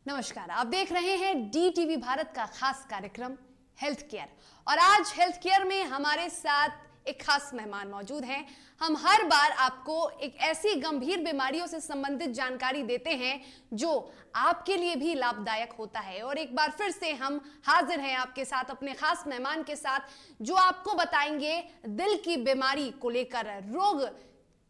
नमस्कार, आप देख रहे हैं डी टीवी भारत का खास कार्यक्रम हेल्थ केयर। और आज हेल्थ केयर में हमारे साथ एक खास मेहमान मौजूद हैं। हम हर बार आपको एक ऐसी गंभीर बीमारियों से संबंधित जानकारी देते हैं जो आपके लिए भी लाभदायक होता है। और एक बार फिर से हम हाजिर हैं आपके साथ अपने खास मेहमान के साथ, जो आपको बताएंगे दिल की बीमारी को लेकर। रोग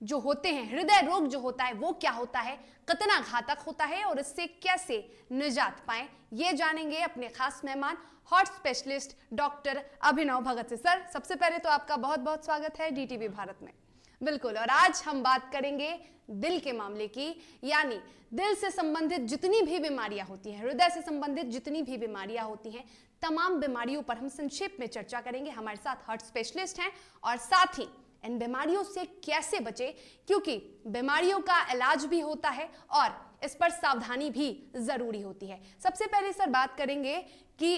जो होते हैं, हृदय रोग जो होता है वो क्या होता है, कितना घातक होता है और इससे कैसे निजात पाएं, ये जानेंगे अपने खास मेहमान हार्ट स्पेशलिस्ट डॉक्टर अभिनव भगत से। सर, सबसे पहले तो आपका बहुत बहुत स्वागत है डी टीवी भारत में। बिल्कुल, और आज हम बात करेंगे दिल के मामले की, यानी दिल से संबंधित जितनी भी बीमारियां होती हैं, हृदय से संबंधित जितनी भी बीमारियां होती हैं, तमाम बीमारियों पर हम संक्षेप में चर्चा करेंगे। हमारे साथ हार्ट स्पेशलिस्ट हैं और साथ ही इन बीमारियों से कैसे बचे, क्योंकि बीमारियों का इलाज भी होता है और इस पर सावधानी भी जरूरी होती है। सबसे पहले सर बात करेंगे कि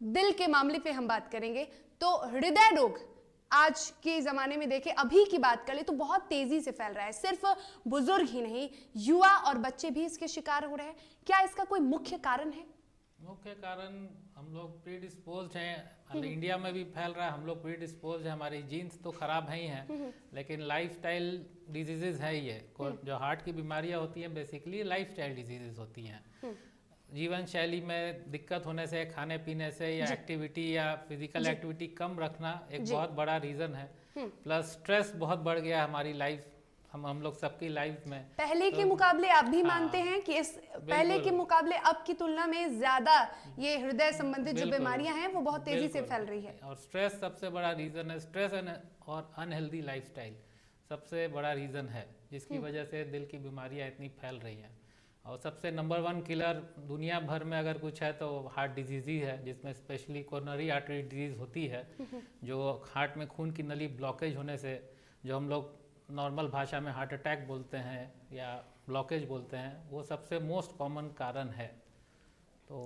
दिल के मामले पे हम बात करेंगे तो हृदय रोग आज के जमाने में देखें, अभी की बात करें तो बहुत तेजी से फैल रहा है। सिर्फ बुजुर्ग ही नहीं, युवा और बच्चे भी इसके शिकार हो रहे हैं। क्या इसका कोई मुख्य कारण है? मुख्य कारण हम लोग प्रीडिस्पोज्ड हैं। इंडिया में भी फैल रहा है, हम लोग प्रीडिस्पोज्ड हैं, हमारी जीन्स तो खराब है ही हैं, लेकिन लाइफस्टाइल डिजीजेज है ये। जो हार्ट की बीमारियां होती हैं बेसिकली लाइफस्टाइल डिजीजेज होती हैं। जीवन शैली में दिक्कत होने से, खाने पीने से, या एक्टिविटी या फिजिकल एक्टिविटी कम रखना एक बहुत बड़ा रीजन है। प्लस स्ट्रेस बहुत बढ़ गया हमारी लाइफ, हम लोग सबकी लाइफ में। पहले के मुकाबले आप भी मानते हैं कि इस पहले के मुकाबले अब की तुलना में ज्यादा ये हृदय संबंधित जो बीमारियां हैं वो बहुत तेजी से फैल रही है। और स्ट्रेस सबसे बड़ा रीजन है। स्ट्रेस और अनहेल्दी लाइफस्टाइल सबसे बड़ा रीजन है जिसकी वजह से दिल की बीमारियां इतनी फैल रही हैं। और सबसे नंबर 1 किलर दुनिया भर में अगर कुछ है तो हार्ट डिजीज ही है, जिसमें स्पेशली कोरोनरी आर्टरी डिजीज होती है, जो हार्ट में खून की नली ब्लॉकेज होने से, जो हम लोग नॉर्मल भाषा में हार्ट अटैक बोलते हैं या ब्लॉकेज बोलते हैं, वो सबसे मोस्ट कॉमन कारण है। तो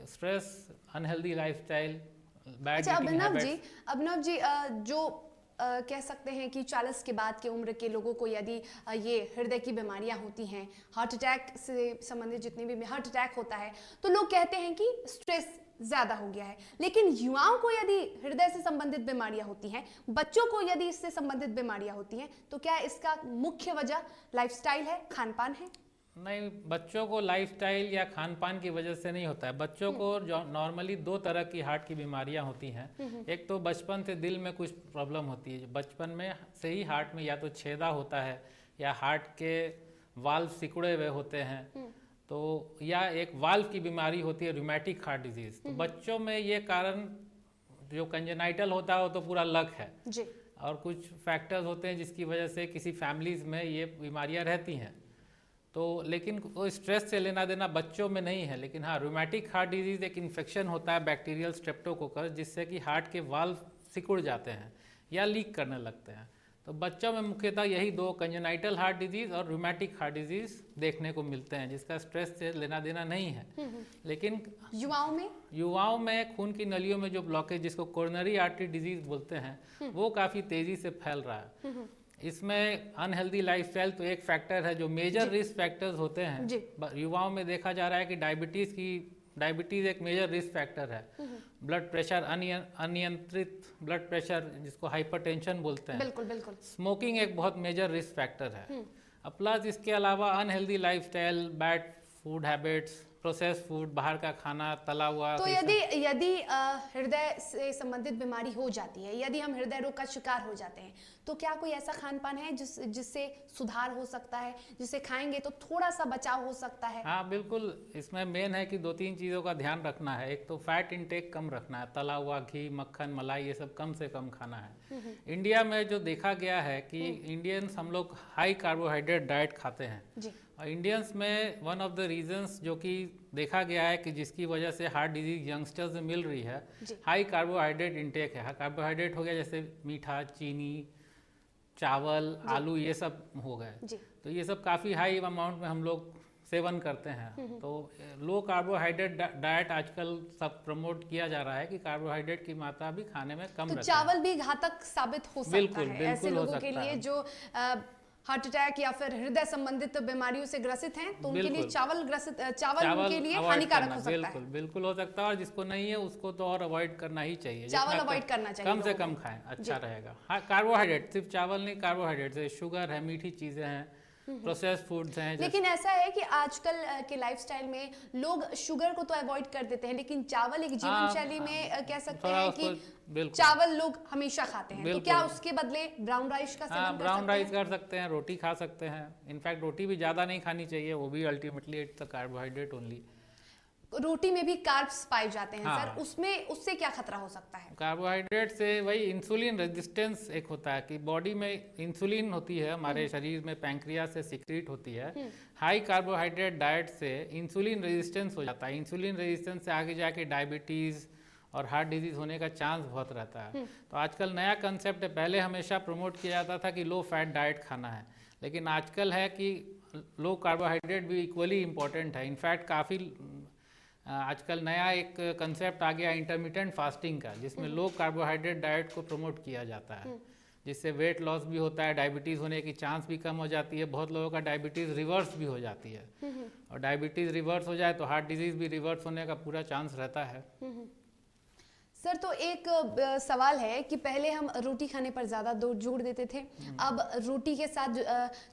stress, unhealthy lifestyle, bad eating habits. Abhinav ji, जो कह सकते हैं कि 40 के बाद की उम्र के लोगों को यदि ये हृदय की बीमारियां होती हैं, हार्ट अटैक से संबंधित जितनी भी हार्ट अटैक होता है, तो लोग कहते हैं कि स्ट्रेस ज्यादा हो गया है। लेकिन युवाओं को यदि हृदय से संबंधित बीमारियां होती हैं, बच्चों को यदि इससे संबंधित बीमारियां होती हैं, तो क्या इसका मुख्य वजह लाइफस्टाइल है, खान-पान है? नहीं, बच्चों को लाइफस्टाइल या खान पान की वजह से नहीं होता है। बच्चों को नॉर्मली 2 तरह की हार्ट की बीमारियां होती हैं। एक तो बचपन से दिल में कुछ प्रॉब्लम होती है, बचपन में से ही हार्ट में या तो छेदा होता है या हार्ट के वाल्व सिकुड़े हुए होते हैं, तो या एक वाल्व की बीमारी होती है रूमेटिक हार्ट डिजीज। तो बच्चों में ये कारण जो कंजेनाइटल होता है वो तो पूरा लक है जी। और कुछ फैक्टर्स होते हैं जिसकी वजह से किसी फैमिलीज में ये बीमारियां रहती हैं। तो लेकिन वो स्ट्रेस से लेना देना बच्चों में नहीं है। लेकिन हाँ, रूमेटिक हार्ट डिजीज एक इन्फेक्शन होता है बैक्टीरियल स्ट्रेप्टोकोकस, जिससे कि हार्ट के वाल्व सिकुड़ जाते हैं या लीक करने लगते हैं। तो बच्चों में मुख्यतः यही 2, कंजेनाइटल हार्ट डिजीज और रूमेटिक हार्ट डिजीज देखने को मिलते हैं, जिसका स्ट्रेस से लेना देना नहीं है। लेकिन युवाओं में खून की नलियों में जो ब्लॉकेज, जिसको कोरोनरी आर्टरी डिजीज बोलते हैं, वो काफ़ी तेज़ी से फैल रहा है। इसमें अनहेल्दी लाइफस्टाइल तो एक फैक्टर है। जो मेजर रिस्क फैक्टर्स होते हैं युवाओं में देखा जा रहा है कि डायबिटीज एक मेजर रिस्क फैक्टर है। ब्लड प्रेशर, अनियंत्रित ब्लड प्रेशर जिसको हाइपरटेंशन बोलते हैं, बिल्कुल। स्मोकिंग एक बहुत मेजर रिस्क फैक्टर है। अब प्लस इसके अलावा unhealthy lifestyle, bad food habits, process food, बाहर का खाना, तला हुआ। तो यदि हृदय से संबंधित बीमारी हो जाती है, यदि हम हृदय रोग का शिकार हो जाते हैं, तो क्या कोई ऐसा खान पान है जिससे सुधार हो सकता है, जिसे खाएंगे तो थोड़ा सा बचाव हो सकता है? हाँ बिल्कुल, इसमें मेन है कि 2-3 चीज़ों का ध्यान रखना है। एक तो फैट इंटेक कम रखना है, तला हुआ घी, मक्खन, मलाई, ये सब कम से कम खाना है। इंडिया में जो देखा गया है कि इंडियंस हम लोग हाई कार्बोहाइड्रेट डाइट खाते हैं जी। और इंडियंस में वन ऑफ द रीजंस जो कि देखा गया है कि जिसकी वजह से हार्ट डिजीज यंगस्टर्स में मिल रही है, हाई कार्बोहाइड्रेट इंटेक है। कार्बोहाइड्रेट हो गया जैसे मीठा, चीनी, चावल, आलू, ये सब हो गए। तो ये सब काफ़ी हाई अमाउंट में हम लोग सेवन करते हैं। तो लो कार्बोहाइड्रेट डाइट आजकल सब प्रमोट किया जा रहा है कि कार्बोहाइड्रेट की मात्रा भी खाने में कम रखें। चावल भी घातक साबित हो सकता है ऐसे लोगों के लिए जो हार्ट अटैक या फिर हृदय संबंधित बीमारियों से ग्रसित हैं तो उनके लिए बिल्कुल। चावल उनके लिए avoid हानिकारक करना, हो सकता बिल्कुल है। बिल्कुल हो सकता है, और जिसको नहीं है उसको तो और अवॉइड करना ही चाहिए। चावल जितना अवॉइड करना चाहिए कम से लोगों कम को। खाएं, अच्छा रहेगा। हाँ, कार्बोहाइड्रेट, सिर्फ चावल नहीं, कार्बोहाइड्रेट है, शुगर है, मीठी चीज़ें हैं, प्रोसेस्ड फूड्स हैं। लेकिन ऐसा है कि आजकल के लाइफस्टाइल में लोग शुगर को तो अवॉइड कर देते हैं, लेकिन चावल एक जीवन हाँ, शैली में कह सकते थोड़ा हैं कि उसको बिल्कुल चावल लोग हमेशा खाते हैं, तो बिल्कुल। क्या उसके बदले ब्राउन राइस का हाँ, सेवन कर ब्राउन सकते राइस हैं? कर सकते हैं, रोटी खा सकते हैं। इनफैक्ट रोटी भी ज़्यादा नहीं खानी चाहिए, वो भी ultimately it's a carbohydrate only. रोटी में भी कार्ब्स पाए जाते हैं हाँ। सर, उसमें उससे क्या खतरा हो सकता है? कार्बोहाइड्रेट से वही इंसुलिन रेजिस्टेंस एक होता है कि बॉडी में इंसुलिन होती है, हमारे शरीर में पैंक्रियास से सिक्रीट होती है। हाई कार्बोहाइड्रेट डाइट से इंसुलिन रेजिस्टेंस हो जाता है। इंसुलिन रेजिस्टेंस से आगे जाके डायबिटीज़ और हार्ट डिजीज होने का चांस बहुत रहता है। तो आजकल नया कंसेप्ट है, पहले हमेशा प्रमोट किया जाता था कि लो फैट डाइट खाना है, लेकिन आजकल है कि लो कार्बोहाइड्रेट भी इक्वली इम्पोर्टेंट है। इनफैक्ट काफ़ी आजकल नया एक कंसेप्ट आ गया इंटरमिटेंट फास्टिंग का, जिसमें लो कार्बोहाइड्रेट डाइट को प्रमोट किया जाता है, जिससे वेट लॉस भी होता है, डायबिटीज़ होने की चांस भी कम हो जाती है। बहुत लोगों का डायबिटीज़ रिवर्स भी हो जाती है, और डायबिटीज़ रिवर्स हो जाए तो हार्ट डिजीज़ भी रिवर्स होने का पूरा चांस रहता है। सर तो एक सवाल है कि पहले हम रोटी खाने पर ज़्यादा जोर देते थे, अब रोटी के साथ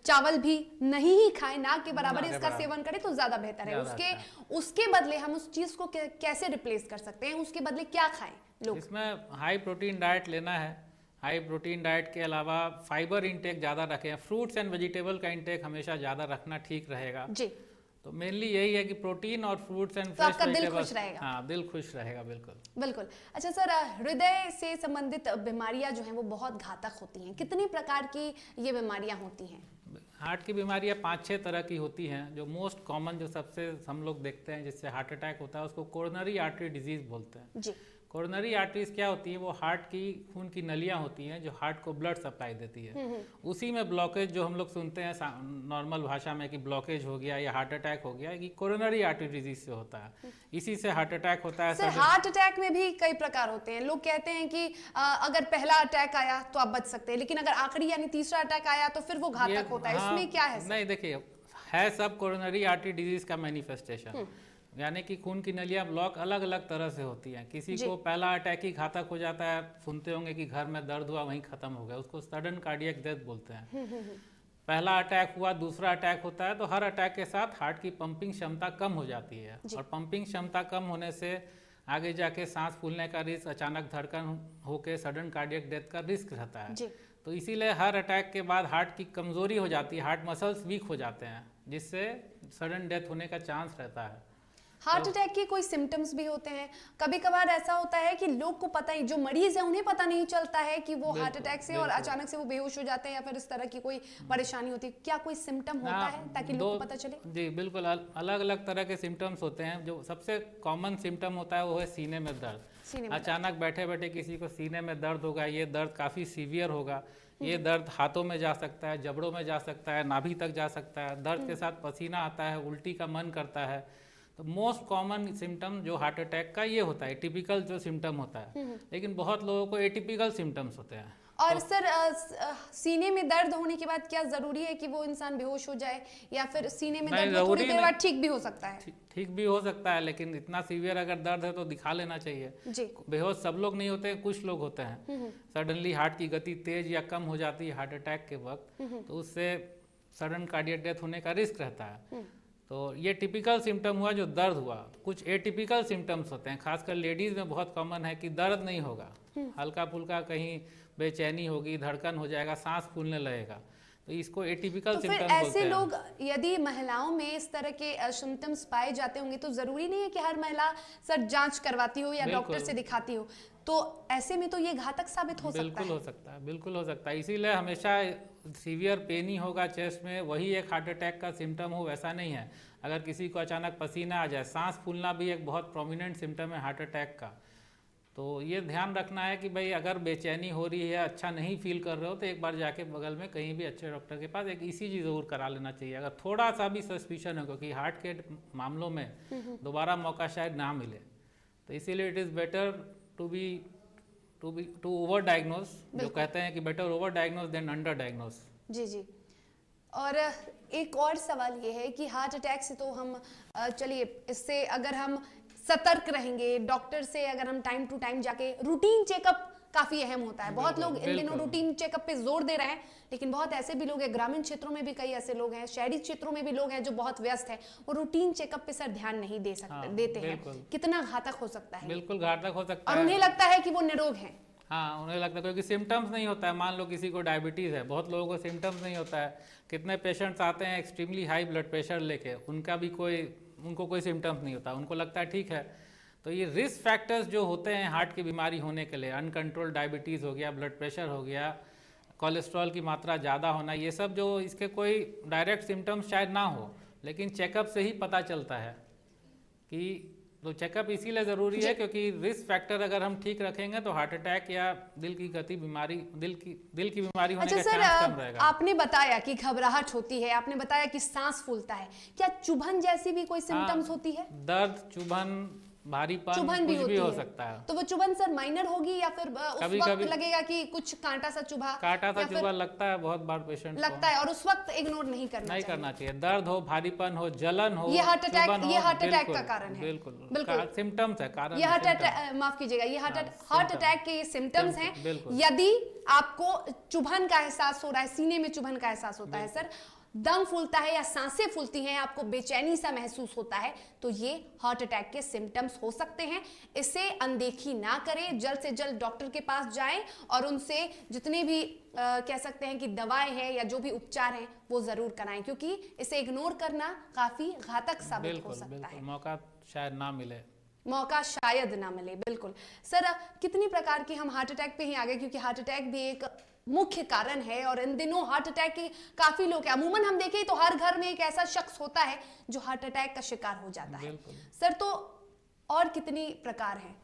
चावल भी नहीं ही खाएं, ना के बराबर ना के इसका बराबर। सेवन करें तो ज़्यादा बेहतर है। ज़्यादा उसके बदले हम उस चीज़ को कैसे रिप्लेस कर सकते हैं, उसके बदले क्या खाएं लोग? इसमें हाई प्रोटीन डाइट लेना है। हाई प्रोटीन डाइट के अलावा फाइबर इंटेक ज़्यादा रखें, फ्रूट्स एंड वेजिटेबल का इंटेक हमेशा ज़्यादा रखना ठीक रहेगा। जी, तो मेनली यही है कि प्रोटीन और फ्रूट्स एंड तो आपका दिल खुश रहेगा। हाँ, दिल खुश रहेगा, बिल्कुल। बिल्कुल। अच्छा सर, हृदय से संबंधित बीमारियां जो हैं वो बहुत घातक होती हैं, कितनी प्रकार की ये बीमारियां होती हैं? हार्ट की बीमारियाँ 5-6 तरह की होती हैं। जो मोस्ट कॉमन, जो सबसे हम लोग देखते हैं जिससे हार्ट अटैक होता है, उसको कोरोनरी आर्टरी डिजीज बोलते हैं। जी, कोरोनरी आर्टरीज क्या होती है? वो हार्ट की खून की नलियाँ होती हैं जो हार्ट को ब्लड सप्लाई देती है। उसी में ब्लॉकेज, जो हम लोग सुनते हैं नॉर्मल भाषा में कि ब्लॉकेज हो गया या हार्ट अटैक हो गया, कि कोरोनरी आर्टरी डिजीज से होता है। इसी से हार्ट अटैक होता है। सर हार्ट अटैक में भी कई प्रकार होते हैं। लोग कहते हैं कि अगर पहला अटैक आया तो आप बच सकते हैं, लेकिन अगर आखिरी यानी तीसरा अटैक आया तो फिर वो घातक होता है। हाँ, इसमें क्या है सर? नहीं, देखिए, है सब कोरोनरी आर्टरी डिजीज का मैनिफेस्टेशन, यानी कि खून की नलियां ब्लॉक अलग अलग तरह से होती हैं। किसी को पहला अटैक ही घातक हो जाता है, सुनते होंगे कि घर में दर्द हुआ वहीं खत्म हो गया, उसको सडन कार्डियक डेथ बोलते हैं। पहला अटैक हुआ, दूसरा अटैक होता है, तो हर अटैक के साथ हार्ट की पंपिंग क्षमता कम हो जाती है, और पंपिंग क्षमता कम होने से आगे जाके सांस फूलने का रिस्क, अचानक धड़कन होके सडन कार्डियक डेथ का रिस्क रहता है। तो इसीलिए हर अटैक के बाद हार्ट की कमजोरी हो जाती है, हार्ट मसल्स वीक हो जाते हैं, जिससे सडन डेथ होने का चांस रहता है। हार्ट अटैक के कोई सिम्टम्स भी होते हैं? कभी कभार ऐसा होता है कि लोग को पता ही, जो मरीज है उन्हें पता नहीं चलता है कि वो हार्ट अटैक से, और अचानक से वो बेहोश हो जाते हैं या फिर इस तरह की कोई परेशानी होती है। क्या कोई सिम्टम होता है ताकि लोग को पता चले? जी बिल्कुल, अलग अलग तरह के सिम्टम्स होते हैं। जो सबसे कॉमन सिम्टम होता है वो है सीने में दर्द। अचानक बैठे बैठे किसी को सीने में दर्द होगा, ये दर्द काफ़ी सीवियर होगा। ये दर्द हाथों में जा सकता है, जबड़ों में जा सकता है, नाभि तक जा सकता है। दर्द के साथ पसीना आता है, उल्टी का मन करता है। तो मोस्ट कॉमन सिम्टम जो हार्ट अटैक का ये होता है, टिपिकल जो सिम्टम होता है। लेकिन बहुत लोगों को एटिपिकल सिम्टम्स होते हैं। और सर सीने में दर्द होने के बाद क्या जरूरी है कि वो इंसान बेहोश हो जाए, या फिर सीने में दर्द थोड़ी देर बाद ठीक भी हो सकता है? ठीक भी हो सकता है, लेकिन इतना सीवियर अगर दर्द है तो दिखा लेना चाहिए जी। बेहोश सब लोग नहीं होते हैं, कुछ लोग होते हैं। सडनली हार्ट की गति तेज या कम हो जाती है हार्ट अटैक के वक्त, तो उससे सडन कार्डियक डेथ होने का रिस्क रहता है। तो ये टिपिकल सिम्टम हुआ जो दर्द हुआ। कुछ एटिपिकल सिम्टम्स होते हैं, खासकर लेडीज में बहुत कॉमन है कि दर्द नहीं होगा, हल्का फुल्का कहीं बेचैनी होगी, धड़कन हो जाएगा, सांस फूलने लगेगा, तो इसको एटिपिकल सिम्टम्स बोलते हैं। ऐसे लोग, यदि महिलाओं में इस तरह के सिम्टम्स पाए जाते होंगे तो जरूरी नहीं है कि हर महिला सर जांच करवाती हो या डॉक्टर से दिखाती हो, तो ऐसे में तो ये घातक साबित हो सकता है। बिल्कुल हो सकता है, बिल्कुल हो सकता है। इसीलिए हमेशा सीवियर पेन ही होगा चेस्ट में, वही एक हार्ट अटैक का सिम्टम हो, वैसा नहीं है। अगर किसी को अचानक पसीना आ जाए, सांस फूलना भी एक बहुत प्रोमिनेंट सिम्टम है हार्ट अटैक का। तो ये ध्यान रखना है कि भाई अगर बेचैनी हो रही है, अच्छा नहीं फील कर रहे हो, तो एक बार जाके बगल में कहीं भी अच्छे डॉक्टर के पास एक ईसीजी जरूर करा लेना चाहिए। अगर थोड़ा सा भी सस्पिशन है, क्योंकि हार्ट के मामलों में दोबारा मौका शायद ना मिले, तो इसीलिए it is better to over diagnose. जो कहते हैं कि better over diagnose than under diagnose. जी जी, और एक और सवाल ये है कि हार्ट अटैक से तो हम चलिए, इससे अगर हम सतर्क रहेंगे, डॉक्टर से अगर हम टाइम टू टाइम जाके, रूटीन चेकअप काफी अहम होता है। बहुत लोग इन दिनों रूटीन चेकअप पे जोर दे रहे हैं, लेकिन बहुत ऐसे भी लोग हैं, ग्रामीण क्षेत्रों में भी कई ऐसे लोग हैं, शहरी क्षेत्रों में भी लोग हैं जो बहुत व्यस्त हैं, वो रूटीन चेकअप पे सर ध्यान नहीं दे सकते, देते हैं। कितना घातक हो सकता है? बिल्कुल घातक हो सकता है, और उन्हें लगता है कि वो निरोग हैं। हाँ, उन्हें लगता है क्योंकि सिम्टम्स नहीं होता है। मान लो किसी को डायबिटीज़ है, बहुत लोगों को सिम्टम्स नहीं होता है। कितने पेशेंट्स आते हैं एक्सट्रीमली हाई ब्लड प्रेशर लेके, उनको कोई सिम्टम्स नहीं होता, उनको लगता है ठीक है। तो ये रिस्क फैक्टर्स जो होते हैं हार्ट की बीमारी होने के लिए, अनकंट्रोल डायबिटीज़ हो गया, ब्लड प्रेशर हो गया, कोलेस्ट्रॉल की मात्रा ज़्यादा होना, ये सब जो इसके कोई डायरेक्ट सिम्टम्स शायद ना हो, लेकिन चेकअप से ही पता चलता है कि तो चेकअप इसीलिए ज़रूरी है क्योंकि रिस्क फैक्टर अगर हम ठीक रखेंगे तो हार्ट अटैक या दिल की बीमारी दिल की बीमारी होने का चांस कम रहेगा। आपने बताया कि घबराहट होती है, आपने बताया कि सांस फूलता है, क्या चुभन जैसी भी कोई सिम्टम्स होती है? दर्द, चुभन, भारीपन, चुभन कुछ भी हो सकता है। तो वो चुभन सर माइनर होगी या फिर उस वक्त लगेगा कि कुछ कांटा सा चुभा लगता है बहुत बार पेशेंट लगता है, और उस वक्त इग्नोर नहीं करना चाहिए। दर्द हो, भारीपन हो, जलन हो, ये हार्ट अटैक का कारण है। बिल्कुल सिम्टम्स है, कारण ये हार्ट अटैक, माफ कीजिएगा, ये हार्ट अटैक के ये सिम्टम्स हैं। यदि आपको चुभन का एहसास हो रहा है, सीने में चुभन का एहसास होता है सर, दम फूलता है या सांसें फूलती हैं, आपको बेचैनी सा महसूस होता है, तो ये हार्ट अटैक के सिम्टम्स हो सकते हैं। इसे अनदेखी ना करें, जल्द से जल्द डॉक्टर के पास जाएं और उनसे जितने भी कह सकते हैं कि दवाएं हैं या जो भी उपचार हैं वो जरूर कराएं, क्योंकि इसे इग्नोर करना काफी घातक साबित हो सकता है। मौका शायद ना मिले, बिल्कुल। सर कितनी प्रकार के, हम हार्ट अटैक पे ही आ गए क्योंकि हार्ट अटैक भी एक मुख्य कारण है और इन दिनों हार्ट अटैक के काफी लोग हैं। अमूमन हम देखें तो हर घर में एक ऐसा शख्स होता है जो हार्ट अटैक का शिकार हो जाता है। सर तो और कितनी प्रकार हैं?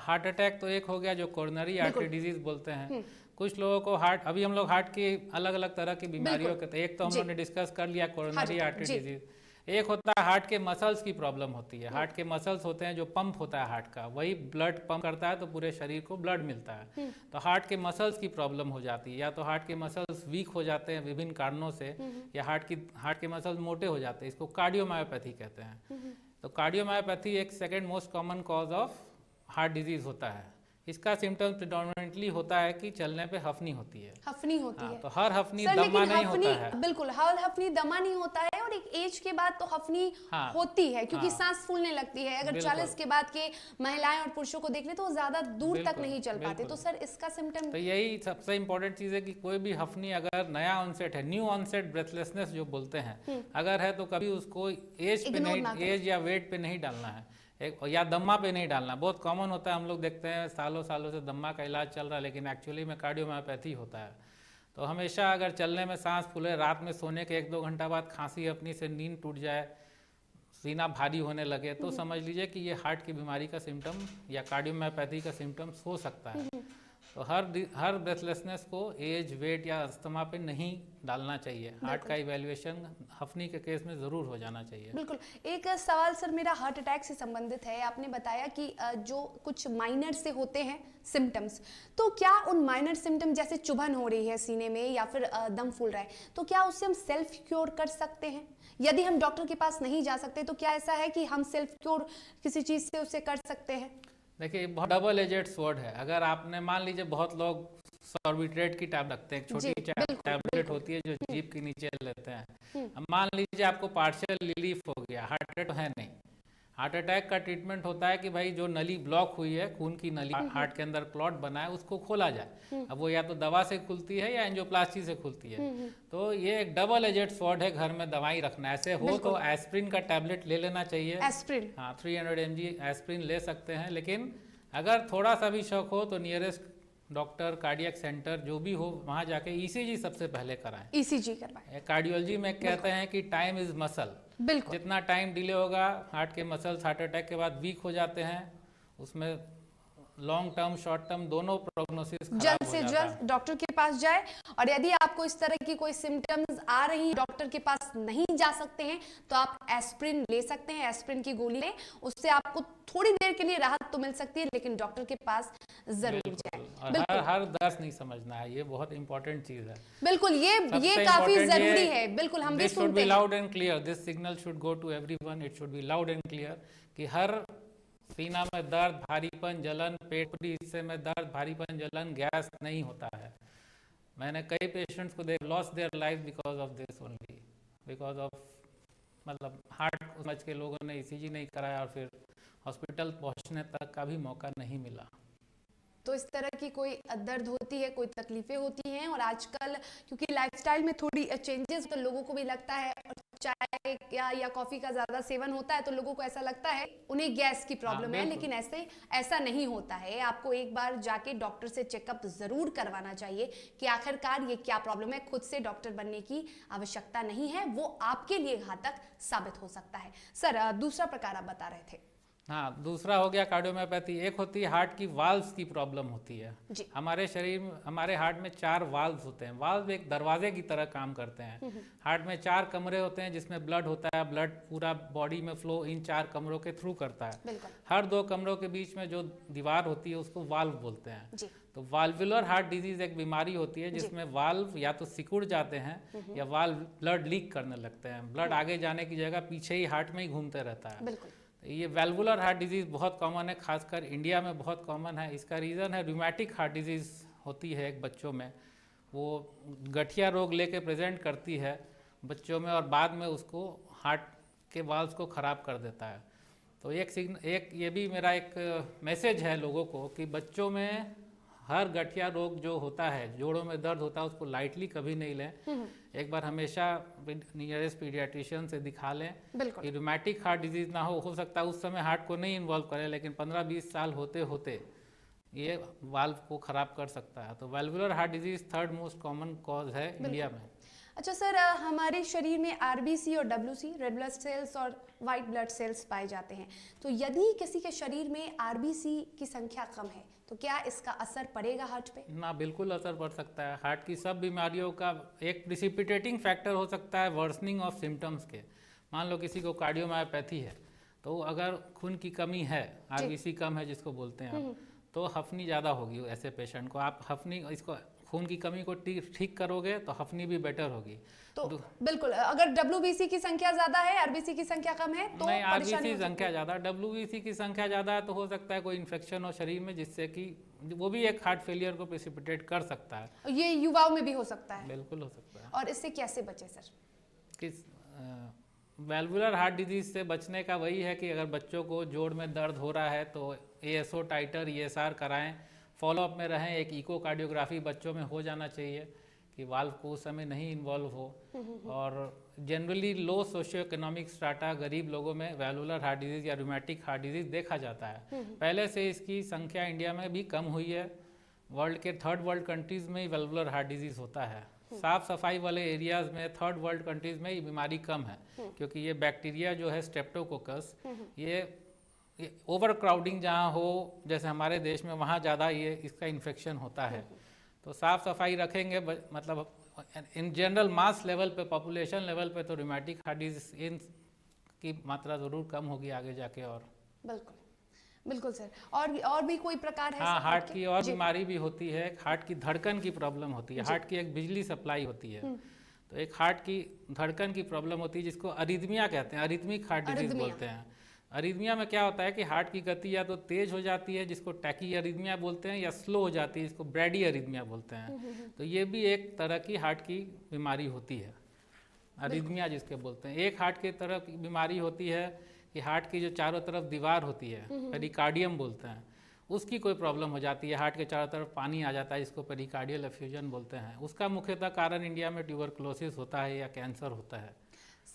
हार्ट अटैक तो एक हो गया जो कोरोनरी आर्टरी डिजीज बोलते हैं। कुछ लोगों को अभी हम लोग हार्ट की अलग अलग तरह की बीमारियों के, एक तो हम लोगों ने डिस्कस कर लिया कोरोनरी आर्टरी डिजीज। एक होता है हार्ट के मसल्स की प्रॉब्लम होती है। हार्ट के मसल्स होते हैं जो पंप होता है हार्ट का, वही ब्लड पंप करता है तो पूरे शरीर को ब्लड मिलता है। तो हार्ट के मसल्स की प्रॉब्लम हो जाती है, या तो हार्ट के मसल्स वीक हो जाते हैं विभिन्न कारणों से, या हार्ट के मसल्स मोटे हो जाते हैं, इसको कार्डियोमायोपैथी कहते हैं। तो कार्डियोमायोपैथी एक second most common cause of heart disease होता है। इसका सिम्टम प्रेडोमिनेंटली होता है कि चलने पे हफनी होती है। तो हर हफनी दमा नहीं होता है। बिल्कुल, हर हफनी दमा नहीं होता है, और एक एज के बाद तो हफनी होती है क्योंकि सांस फूलने लगती है। अगर 40 के बाद के महिलाएं और पुरुषों को देख ले तो ज्यादा दूर तक नहीं चल पाते। तो सर इसका सिम्टम, तो यही सबसे इम्पोर्टेंट चीज है कि कोई भी हफनी अगर नया ऑनसेट है, न्यू ऑनसेट ब्रेथलेसनेस जो बोलते हैं, अगर है तो कभी उसको एज या वेट पे नहीं डालना है, या दम्मा पे नहीं डालना। बहुत कॉमन होता है, हम लोग देखते हैं सालों से दम्मा का इलाज चल रहा है, लेकिन एक्चुअली में कार्डियोमायोपैथी होता है। तो हमेशा अगर चलने में सांस फूले, रात में सोने के 1-2 घंटा बाद खांसी अपनी से नींद टूट जाए, सीना भारी होने लगे, तो समझ लीजिए कि ये हार्ट की बीमारी का सिम्टम या कार्डियोमायोपैथी का सिम्टम्स हो सकता है। तो हर ब्रेथलेसनेस को एज, वेट या अस्थमा पे नहीं डालना चाहिए। हार्ट का इवैल्यूएशन हफनी के केस में जरूर हो जाना चाहिए। बिल्कुल। एक सवाल सर मेरा हार्ट अटैक से संबंधित है। आपने बताया कि जो कुछ माइनर से होते हैं सिम्टम्स, तो क्या उन माइनर सिम्टम जैसे चुभन हो रही है सीने में या फिर दम फूल रहा है, तो क्या उससे हम सेल्फ क्योर कर सकते हैं? यदि हम डॉक्टर के पास नहीं जा सकते तो क्या ऐसा है कि हम सेल्फ क्योर किसी चीज से उसे कर सकते हैं? देखिए, बहुत डबल एजेड स्वॉर्ड है। अगर आपने मान लीजिए, बहुत लोग सॉर्बिट्रेट की टैब रखते हैं, एक छोटी टैबलेट होती है जो जीभ के नीचे लेते हैं। अब मान लीजिए आपको पार्शियल रिलीफ हो गया, हार्ट अटैक तो है नहीं। हार्ट अटैक का ट्रीटमेंट होता है कि भाई जो नली ब्लॉक हुई है, खून की नली हार्ट के अंदर क्लॉट बना है, उसको खोला जाए। अब वो या तो दवा से खुलती है या एंजियोप्लास्टी से खुलती है। तो ये एक डबल एजेड स्वॉर्ड है, घर में दवाई रखना। ऐसे हो तो एस्प्रिन का टैबलेट ले लेना चाहिए। एस्प्रिन, हाँ, 300 mg एस्प्रिन ले सकते हैं। लेकिन अगर थोड़ा सा भी शक हो तो नियरेस्ट डॉक्टर, कार्डियक सेंटर जो भी हो, वहाँ जाके ईसीजी सबसे पहले कराएं। ईसीजी करवाएं। कार्डियोलॉजी में कहते हैं कि टाइम इज मसल। बिल्कुल। जितना टाइम डिले होगा, हार्ट के मसल्स हार्ट अटैक के बाद वीक हो जाते हैं, उसमें लॉन्ग टर्म शॉर्ट टर्म दोनों प्रोग्नोसिस खराब जल्द हो से जाता है। जल्द डॉक्टर के पास जाए। और यदि आपको इस तरह की कोई सिम्टम्स आ रही है, डॉक्टर के पास नहीं जा सकते हैं, तो आप एस्प्रिन ले सकते हैं। एस्प्रिन की गोली लें, उससे आपको थोड़ी देर के लिए राहत तो मिल सकती है, लेकिन डॉक्टर के पास जरूर जाए। और बिल्कुल हर दर्द नहीं समझना है, ये बहुत इंपॉर्टेंट चीज है। बिल्कुल, ये सबसे काफी important जरूरी ये- है। बिल्कुल, हम भी This should सुनते be हैं। loud and clear. This signal should go to everyone. It should be loud and clear कि हर सीना में दर्द, भारीपन, जलन, पेट के हिस्से में दर्द, भारीपन, जलन, गैस नहीं होता है। मैंने कई पेशेंट्स को lost their life because of this only, because of मतलब हार्ट समझ के लोगों ने ईसीजी नहीं कराया और फिर हॉस्पिटल पहुंचने तक का भी मौका नहीं मिला। तो इस तरह की कोई दर्द होती है, कोई तकलीफें होती हैं, और आजकल क्योंकि लाइफस्टाइल में थोड़ी चेंजेस, तो लोगों को भी लगता है चाय या कॉफी का ज्यादा सेवन होता है, तो लोगों को ऐसा लगता है उन्हें गैस की प्रॉब्लम है, बिल्कुल। लेकिन ऐसा नहीं होता है। आपको एक बार जाके डॉक्टर से चेकअप जरूर करवाना चाहिए कि आखिरकार ये क्या प्रॉब्लम है। खुद से डॉक्टर बनने की आवश्यकता नहीं है, वो आपके लिए घातक साबित हो सकता है। सर, दूसरा प्रकार आप बता रहे थे। हाँ, दूसरा हो गया कार्डियोमायोपैथी। एक होती है हार्ट की वाल्व्स की प्रॉब्लम होती है। जी। हमारे शरीर में, हमारे हार्ट में 4 वाल्व्स होते हैं। वाल्व एक दरवाजे की तरह काम करते हैं। हार्ट में 4 कमरे होते हैं जिसमें ब्लड होता है। ब्लड पूरा बॉडी में फ्लो इन 4 कमरों के थ्रू करता है। बिल्कुल। हर 2 कमरों के बीच में जो दीवार होती है उसको वाल्व बोलते हैं। जी। तो वाल्वुलर हार्ट डिजीज एक बीमारी होती है जिसमें वाल्व या तो सिकुड़ जाते हैं या वाल्व ब्लड लीक करने लगते हैं। ब्लड आगे जाने की जगह पीछे ही हार्ट में ही घूमते रहता है। बिल्कुल। ये वैल्वुलर हार्ट डिजीज़ बहुत कॉमन है, खासकर इंडिया में बहुत कॉमन है। इसका रीज़न है रूमेटिक हार्ट डिजीज़ होती है एक बच्चों में। वो गठिया रोग लेके प्रेजेंट करती है बच्चों में और बाद में उसको हार्ट के वाल्व्स को ख़राब कर देता है। तो एक ये भी मेरा एक मैसेज है लोगों को कि बच्चों में हर गठिया रोग जो होता है, जोड़ों में दर्द होता है, उसको लाइटली कभी नहीं लें। एक बार हमेशा नियरेस्ट पीडियाट्रिशियन से दिखा लें कि रूमेटिक हार्ट डिजीज ना हो सकता है उस समय हार्ट को नहीं इन्वॉल्व करें, लेकिन 15-20 साल होते होते ये वाल्व को खराब कर सकता है। तो valvular heart disease 3rd most common cause है इंडिया में। अच्छा सर, हमारे शरीर में आरबीसी और डब्ल्यूसी, रेड ब्लड सेल्स और वाइट ब्लड सेल्स पाए जाते हैं। तो यदि किसी के शरीर में आरबीसी की संख्या कम है, तो क्या इसका असर पड़ेगा हार्ट पे? ना, बिल्कुल असर पड़ सकता है। हार्ट की सब बीमारियों का एक प्रिसिपिटेटिंग फैक्टर हो सकता है वर्सनिंग ऑफ सिम्टम्स के। मान लो किसी को कार्डियोमायोपैथी है, तो अगर खून की कमी है, आरबीसी कम है जिसको बोलते हैं आप, तो हफनी ज़्यादा होगी ऐसे पेशेंट को। आप हफनी, इसको खून की कमी को ठीक करोगे तो हफनी भी बेटर होगी। तो बिल्कुल, अगर डब्ल्यूबीसी की संख्या ज्यादा है, आरबीसी की संख्या कम है, तो नहीं, आरबीसी संख्या ज़्यादा, डब्ल्यूबीसी की संख्या ज़्यादा है तो हो सकता है कोई इन्फेक्शन हो शरीर में, जिससे कि वो भी एक हार्ट फेलियर को प्रेसिपिटेट कर सकता है। ये युवाओं में भी हो सकता है। बिल्कुल हो सकता है। और इससे कैसे बचे सर? किस वैल्वुलर हार्ट डिजीज से बचने का वही है कि अगर बच्चों को जोड़ में दर्द हो रहा है तो एएसओ टाइटर, ईएसआर कराएं, फॉलोअप में रहें। एक इकोकार्डियोग्राफी बच्चों में हो जाना चाहिए कि वाल्व को उस समय नहीं इन्वॉल्व हो। और जनरली लो सोशियो इकोनॉमिक स्ट्राटा, गरीब लोगों में वैल्वुलर हार्ट डिजीज या रूमेटिक हार्ट डिजीज देखा जाता है। पहले से इसकी संख्या इंडिया में भी कम हुई है। वर्ल्ड के 3rd वर्ल्ड कंट्रीज में ही वैल्वुलर हार्ट डिजीज होता है। साफ सफाई वाले एरियाज में 3rd वर्ल्ड कंट्रीज में ये बीमारी कम है, क्योंकि ये बैक्टीरिया जो है स्ट्रेप्टोकोकस, ये ओवर क्राउडिंग जहाँ हो जैसे हमारे देश में, वहाँ ज़्यादा ये इसका इन्फेक्शन होता है। तो साफ सफाई रखेंगे, मतलब इन जनरल मास लेवल पे, पॉपुलेशन लेवल पे, तो रूमेटिक हार्ट डिजीज इन की मात्रा ज़रूर कम होगी आगे जाके। और बिल्कुल बिल्कुल सर, और भी कोई प्रकार है? हाँ, हार्ट की और बीमारी भी होती है। हार्ट की धड़कन की प्रॉब्लम होती है। हार्ट की एक बिजली सप्लाई होती है, तो एक हार्ट की धड़कन की प्रॉब्लम होती है जिसको अरिथमिया कहते हैं, अरिथमिक हार्ट डिजीज बोलते हैं। अरिथमिया में क्या होता है कि हार्ट की गति या तो तेज हो जाती है जिसको टैकी अरिथमिया बोलते हैं, या स्लो हो जाती है जिसको ब्रैडी अरिथमिया बोलते हैं। तो ये भी एक तरह की हार्ट की बीमारी होती है, अरिथमिया जिसके बोलते हैं। एक हार्ट की तरह की बीमारी होती है कि हार्ट की जो चारों तरफ दीवार होती है, पेरिकार्डियम बोलते हैं, उसकी कोई प्रॉब्लम हो जाती है। हार्ट के चारों तरफ पानी आ जाता है जिसको पेरिकार्डियल एफ्यूजन बोलते हैं। उसका मुख्यतः कारण इंडिया में ट्यूबरकुलोसिस होता है या कैंसर होता है।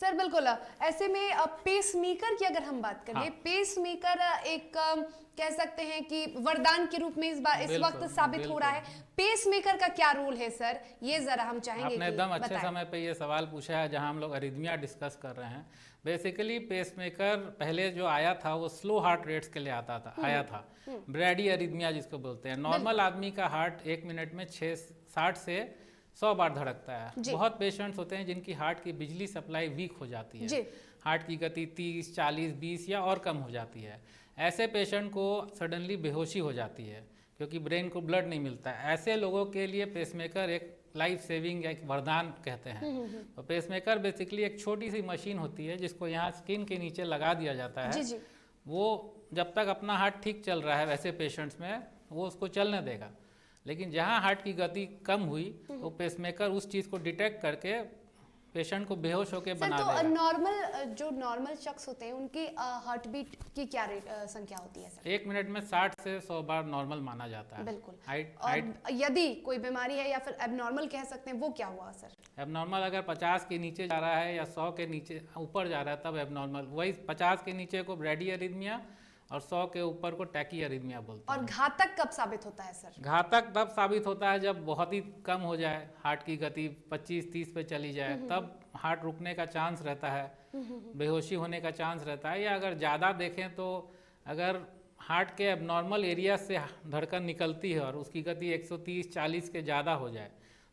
सर बिल्कुल, ऐसे में पेसमेकर की अगर हम बात करें, हाँ। पेसमेकर एक कह सकते हैं कि वरदान के रूप में इस बिल्कुल, वक्त साबित हो रहा है। पेसमेकर का क्या रोल है सर, ये जरा हम चाहेंगे आपने कि एकदम अच्छे बताएं। समय पे ये सवाल पूछा है, जहां हम लोग अरिदमिया डिस्कस कर रहे हैं। बेसिकली पेसमेकर पहले जो आया था वो स्लो हार्ट रेट्स के लिए आया था, ब्रैडी अरिदमिया जिसको बोलते हैं। नॉर्मल आदमी का हार्ट 1 मिनट में 60 से 100 बार धड़कता है। बहुत पेशेंट्स होते हैं जिनकी हार्ट की बिजली सप्लाई वीक हो जाती है, हार्ट की गति 30, 40, 20 या और कम हो जाती है। ऐसे पेशेंट को सडनली बेहोशी हो जाती है क्योंकि ब्रेन को ब्लड नहीं मिलता है। ऐसे लोगों के लिए पेसमेकर एक लाइफ सेविंग एक वरदान कहते हैं। तो पेसमेकर बेसिकली एक छोटी सी मशीन होती है जिसको यहाँ स्किन के नीचे लगा दिया जाता है। वो जब तक अपना हार्ट ठीक चल रहा है वैसे पेशेंट्स में वो उसको चलने देगा, लेकिन जहाँ हार्ट की गति कम हुई तो पेसमेकर उस चीज़ को डिटेक्ट करके पेशेंट को बेहोश होकर बना देगा। तो नॉर्मल शख्स होते हैं उनकी हार्ट बीट की क्या संख्या होती है सर? 1 मिनट में 60 से 100 बार नॉर्मल माना जाता है। बिल्कुल। और यदि कोई बीमारी है या फिर एबनॉर्मल कह सकते हैं, वो क्या हुआ सर? एबनॉर्मल अगर 50 के नीचे जा रहा है या 100 के नीचे ऊपर जा रहा है तब एबनॉर्मल। वही 50 के नीचे को ब्रैडी अरिदमिया और 100 के ऊपर को टैकी अरिदमिया बोलते हैं। और घातक कब साबित होता है सर? घातक तब साबित होता है जब बहुत ही कम हो जाए, हार्ट की गति 25-30 पे चली जाए, तब हार्ट रुकने का चांस रहता है, बेहोशी होने का चांस रहता है। या अगर ज़्यादा देखें तो अगर हार्ट के एबनॉर्मल एरिया से धड़कन निकलती है और उसकी गति 130-40 के ज़्यादा हो जाए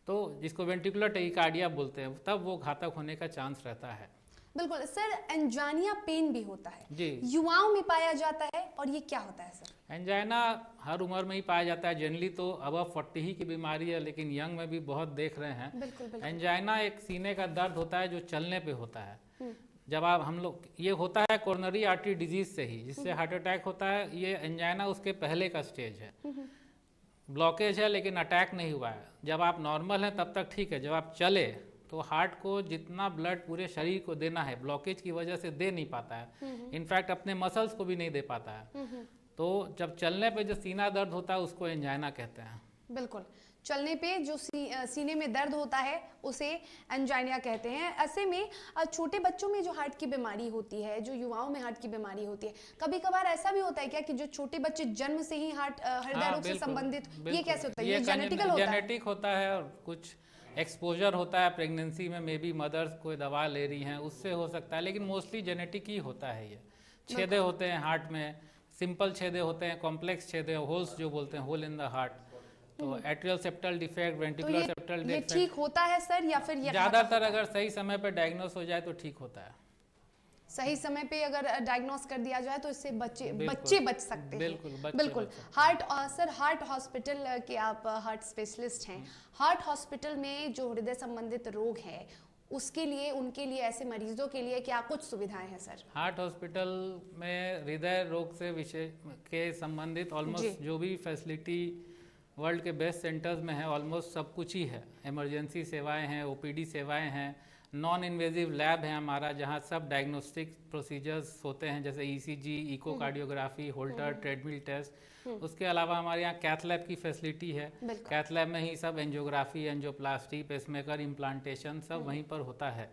तो जिसको वेंट्रिकुलर टेकिकार्डिया बोलते हैं, तब वो घातक होने का चांस रहता है। बिल्कुल सर। एंजाइना पेन भी होता है जी, युवाओं में पाया जाता है, और ये क्या होता है सर? एंजाइना हर उम्र में ही पाया जाता है। जनरली तो अबव 40 ही की बीमारी है, लेकिन यंग में भी बहुत देख रहे हैं। बिल्कुल। एंजाइना एक सीने का दर्द होता है जो चलने पे होता है। जब आप हम लोग ये होता है कोरोनरी आर्टरी डिजीज से ही, जिससे हार्ट अटैक होता है। ये एंजाइना उसके पहले का स्टेज है, ब्लॉकेज है लेकिन अटैक नहीं हुआ है। जब आप नॉर्मल हैं तब तक ठीक है, जब आप चले तो हार्ट को जितना ब्लड पूरे शरीर को देना है ब्लॉकेज की वजह से दे नहीं पाता है, इनफैक्ट अपने मसल्स को भी नहीं दे पाता है। तो जब चलने पे जो सीना दर्द होता है उसको एंजाइना कहते हैं। बिल्कुल, चलने पे जो सीने में दर्द होता है उसे एंजाइना कहते हैं। ऐसे में छोटे बच्चों में जो हार्ट की बीमारी होती है, जो युवाओं में हार्ट की बीमारी होती है, कभी कभार ऐसा भी होता है क्या कि जो छोटे बच्चे जन्म से ही हृदय रोग से संबंधित, ये कैसे होता है? ये जेनेटिकल होता है? जेनेटिक होता है और कुछ एक्सपोजर होता है प्रेगनेंसी में, मे बी मदर्स कोई दवा ले रही हैं उससे हो सकता है, लेकिन मोस्टली जेनेटिक ही होता है। ये छेदे होते हैं हार्ट में, सिंपल छेदे होते हैं, कॉम्प्लेक्स छेदे, होल्स जो बोलते हैं, होल इन द हार्ट। तो atrial septal defect, ventricular septal defect, ठीक होता है सर या फिर ये ज़्यादातर अगर सही समय पर डायग्नोस हो जाए तो ठीक होता है। सही समय पे अगर डायग्नोस कर दिया जाए तो इससे बच्चे बच सकते हैं। बिल्कुल। हार्ट हॉस्पिटल के आप हार्ट स्पेशलिस्ट हैं। हार्ट हॉस्पिटल में जो हृदय संबंधित रोग है उसके लिए, उनके लिए, ऐसे मरीजों के लिए क्या कुछ सुविधाएं हैं सर? हार्ट हॉस्पिटल में हृदय रोग से विशेष के संबंधित ऑलमोस्ट जो भी फैसिलिटी वर्ल्ड के बेस्ट सेंटर्स में है, ऑलमोस्ट सब कुछ ही है। इमरजेंसी सेवाएं हैं, ओपीडी सेवाएं हैं, नॉन इन्वेजिव लैब है हमारा जहां सब डायग्नोस्टिक प्रोसीजर्स होते हैं, जैसे ECG, echocardiography, Holter, treadmill test. उसके अलावा हमारे यहाँ कैथ लैब की फैसिलिटी है। कैथ लैब में ही सब एंजियोग्राफी, एंजियोप्लास्टी, पेसमेकर इम्प्लांटेशन सब वहीं पर होता है,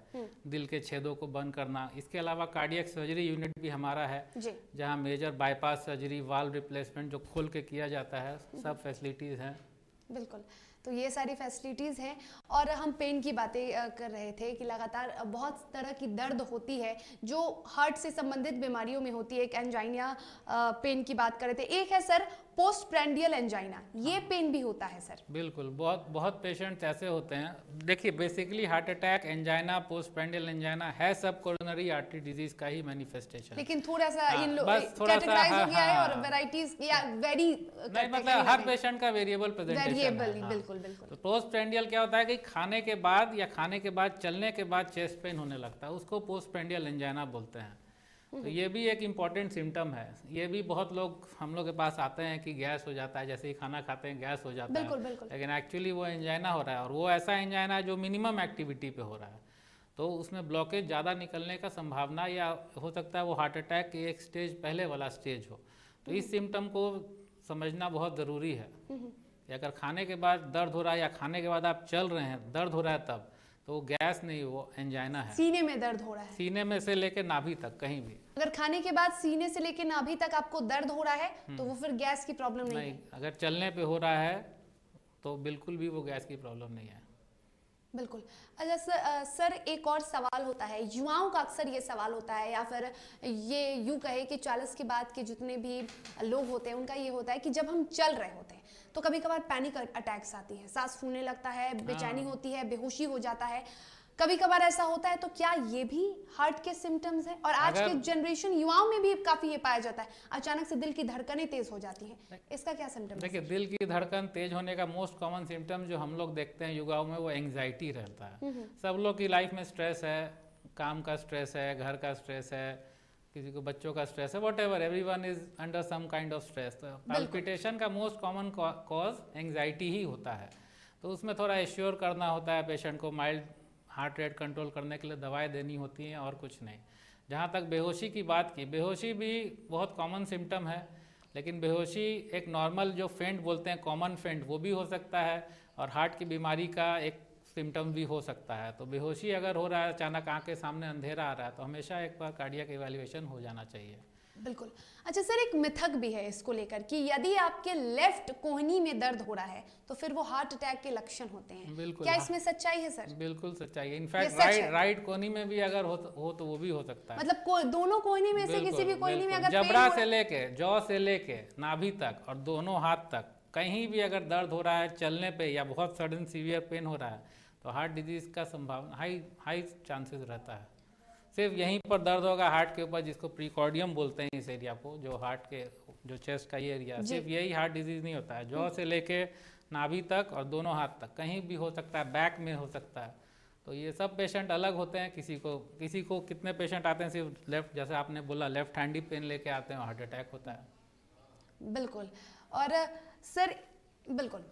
दिल के छेदों को बंद करना। इसके अलावा कार्डियक सर्जरी यूनिट भी हमारा है जहाँ major bypass surgery, valve replacement जो खोल के किया जाता है, सब फैसिलिटीज़ हैं। बिल्कुल, तो ये सारी फैसिलिटीज़ हैं। और हम पेन की बातें कर रहे थे कि लगातार बहुत तरह की दर्द होती है जो हार्ट से संबंधित बीमारियों में होती है। एक एंजाइना पेन की बात कर रहे थे, एक है सर पोस्ट प्रेंडियल एंजाइना, ये पेन भी होता है सर? बिल्कुल, बहुत पेशेंट्स ऐसे होते हैं। देखिए basically heart attack, angina, post prandial angina है सब कोरोनरी आर्टरी डिजीज का ही मैनिफेस्टेशन, लेकिन थोड़ा सा कैटेगराइज हो गया है और वैरायटीज या वेरी नहीं, मतलब हर पेशेंट का वेरिएबल प्रेजेंटेशन है। बिल्कुल। तो पोस्ट प्रेंडियल क्या होता है कि खाने के बाद या खाने के बाद चलने के बाद चेस्ट पेन होने लगता है, उसको पोस्ट प्रेंडियल एंजाइना बोलते हैं। तो ये भी एक इम्पॉर्टेंट सिम्टम है। ये भी बहुत लोग हम लोग के पास आते हैं कि गैस हो जाता है, जैसे ही खाना खाते हैं गैस हो जाता है, लेकिन एक्चुअली वो एंजाइना हो रहा है, और वो ऐसा एंजाइना है जो मिनिमम एक्टिविटी पे हो रहा है। तो उसमें ब्लॉकेज ज़्यादा निकलने का संभावना, या हो सकता है वो हार्ट अटैक के एक स्टेज पहले वाला स्टेज हो। तो इस सिम्टम को समझना बहुत ज़रूरी है कि अगर खाने के बाद दर्द हो रहा है या खाने के बाद आप चल रहे हैं दर्द हो रहा है तब, तो गैस नहीं, वो एंजाइना है। सीने में दर्द हो रहा है, सीने में से लेके नाभि तक कहीं भी। अगर खाने के बाद सीने से लेके नाभि तक आपको दर्द हो रहा है तो वो फिर गैस की प्रॉब्लम नहीं है। अगर चलने पे हो रहा है तो बिल्कुल भी वो गैस की प्रॉब्लम नहीं है। बिल्कुल। अच्छा सर एक और सवाल होता है, युवाओं का अक्सर ये सवाल होता है, या फिर ये यूँ कहे कि 40 के बाद के जितने भी लोग होते हैं उनका ये होता है कि जब हम चल रहे होते हैं तो कभी कभार पैनिक अटैक्स आती है, सांस फूलने लगता है, बेचैनी होती है, बेहोशी हो जाता है, कभी कभार ऐसा होता है। तो क्या ये भी हार्ट के सिम्टम्स है? और आज के जनरेशन युवाओं में भी काफी ये पाया जाता है, अचानक से दिल की धड़कनें तेज हो जाती हैं, इसका क्या सिम्टम है? देखिए, दिल की धड़कन तेज होने का मोस्ट कॉमन सिम्टम जो हम लोग देखते हैं युवाओं में, वो एंग्जाइटी रहता है। सब लोग की लाइफ में स्ट्रेस है, काम का स्ट्रेस है, घर का स्ट्रेस है, किसी को बच्चों का स्ट्रेस है, whatever, everyone is under some kind of stress. तो पैल्पिटेशन का मोस्ट कॉमन कॉज एंग्जाइटी ही होता है। तो उसमें थोड़ा एश्योर करना होता है पेशेंट को, माइल्ड हार्ट रेट कंट्रोल करने के लिए दवाएं देनी होती हैं और कुछ नहीं। जहाँ तक बेहोशी की बात की, बेहोशी भी बहुत कॉमन सिम्टम है, लेकिन बेहोशी एक नॉर्मल जो फेंट बोलते हैं, कॉमन फेंट, वो भी हो सकता है, और हार्ट की बीमारी का एक सिम्टम भी हो सकता है। तो बेहोशी अगर हो रहा है, अचानक आँख के सामने अंधेरा आ रहा है, तो हमेशा एक बार कार्डियक इवैल्यूएशन हो जाना चाहिए। बिल्कुल। अच्छा सर, एक मिथक भी है इसको लेकर कि यदि आपके लेफ्ट कोहनी में दर्द हो रहा है तो फिर वो हार्ट अटैक के लक्षण होते हैं। बिल्कुल, क्या इसमें सच्चाई है सर? बिल्कुल सच्चाई है। इनफैक्ट राइट कोहनी में भी अगर हो तो वो भी हो सकता है। मतलब दोनों कोहनी में से किसी भी कोहनी में अगर जबड़ा से लेके जॉ से लेके नाभि तक और दोनों हाथ तक कहीं भी अगर दर्द हो रहा है चलने पे, या बहुत सडन सीवियर पेन हो रहा है, तो हार्ट डिजीज का संभावना हाई चांसेस रहता है। सिर्फ यहीं पर दर्द होगा हार्ट के ऊपर, जिसको प्रीकॉर्डियम बोलते हैं इस एरिया को, जो हार्ट के जो चेस्ट का ये एरिया, सिर्फ यही हार्ट डिजीज नहीं होता है, जॉ से लेके नाभि तक और दोनों हाथ तक कहीं भी हो सकता है, बैक में हो सकता है। तो ये सब पेशेंट अलग होते हैं। किसी को कितने पेशेंट आते हैं सिर्फ लेफ्ट, जैसे आपने बोला, लेफ्ट हैंडी पेन लेके आते हैं, हार्ट अटैक होता है। बिल्कुल। और सर बिल्कुल।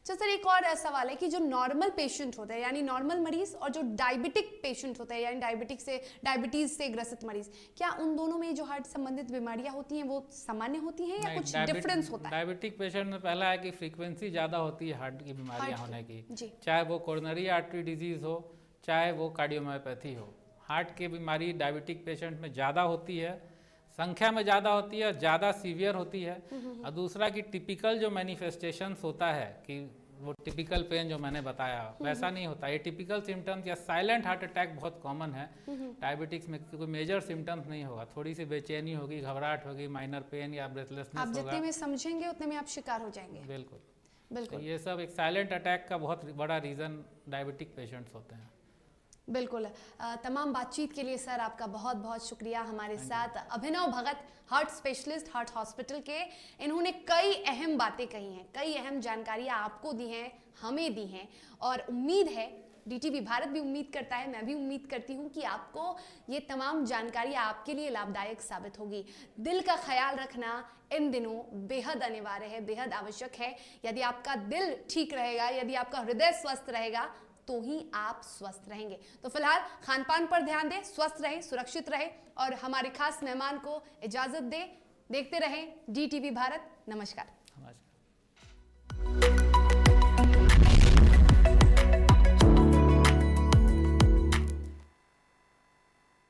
अच्छा सर, एक और सवाल है कि जो नॉर्मल पेशेंट होता है, यानी नॉर्मल मरीज, और जो डायबिटिक पेशेंट होता है, यानी डायबिटीज से ग्रसित मरीज, क्या उन दोनों में जो हार्ट संबंधित बीमारियां होती हैं वो सामान्य होती हैं या कुछ डिफरेंस होता है? डायबिटिक पेशेंट में पहला है कि फ्रीक्वेंसी ज़्यादा होती है हार्ट की बीमारियां होने की, चाहे वो कोरोनरी आर्टरी डिजीज हो, चाहे वो कार्डियोमायोपैथी हो। हार्ट की बीमारी डायबिटिक पेशेंट में ज़्यादा होती है, संख्या में ज़्यादा होती है, ज़्यादा सीवियर होती है। और दूसरा कि टिपिकल जो मैनिफेस्टेशंस होता है, कि वो टिपिकल पेन जो मैंने बताया वैसा नहीं होता। ये टिपिकल सिम्टम्स या साइलेंट हार्ट अटैक बहुत कॉमन है डायबिटिक्स में, कोई मेजर सिम्टम्स नहीं होगा, थोड़ी सी बेचैनी होगी, घबराहट होगी, माइनर पेन या ब्रेथलेसनेस होगा। आप जितने में समझेंगे उतने में आप शिकार हो जाएंगे। बिल्कुल बिल्कुल। तो ये सब एक साइलेंट अटैक का बहुत बड़ा रीज़न डायबिटिक पेशेंट्स होते हैं। बिल्कुल। तमाम बातचीत के लिए सर आपका बहुत बहुत शुक्रिया। हमारे साथ अभिनव भगत, हार्ट स्पेशलिस्ट, हार्ट हॉस्पिटल के, इन्होंने कई अहम बातें कही हैं, कई अहम जानकारियाँ आपको दी हैं, हमें दी हैं, और उम्मीद है DTV भारत भी उम्मीद करता है, मैं भी उम्मीद करती हूँ कि आपको ये तमाम जानकारियाँ आपके लिए लाभदायक साबित होगी। दिल का ख्याल रखना इन दिनों बेहद अनिवार्य है, बेहद आवश्यक है। यदि आपका दिल ठीक रहेगा, यदि आपका हृदय स्वस्थ रहेगा, तो ही आप स्वस्थ रहेंगे। तो फिलहाल खान पान पर ध्यान दें, स्वस्थ रहें, सुरक्षित रहें, और हमारे खास मेहमान को इजाजत दें। देखते रहें DTV भारत। नमस्कार।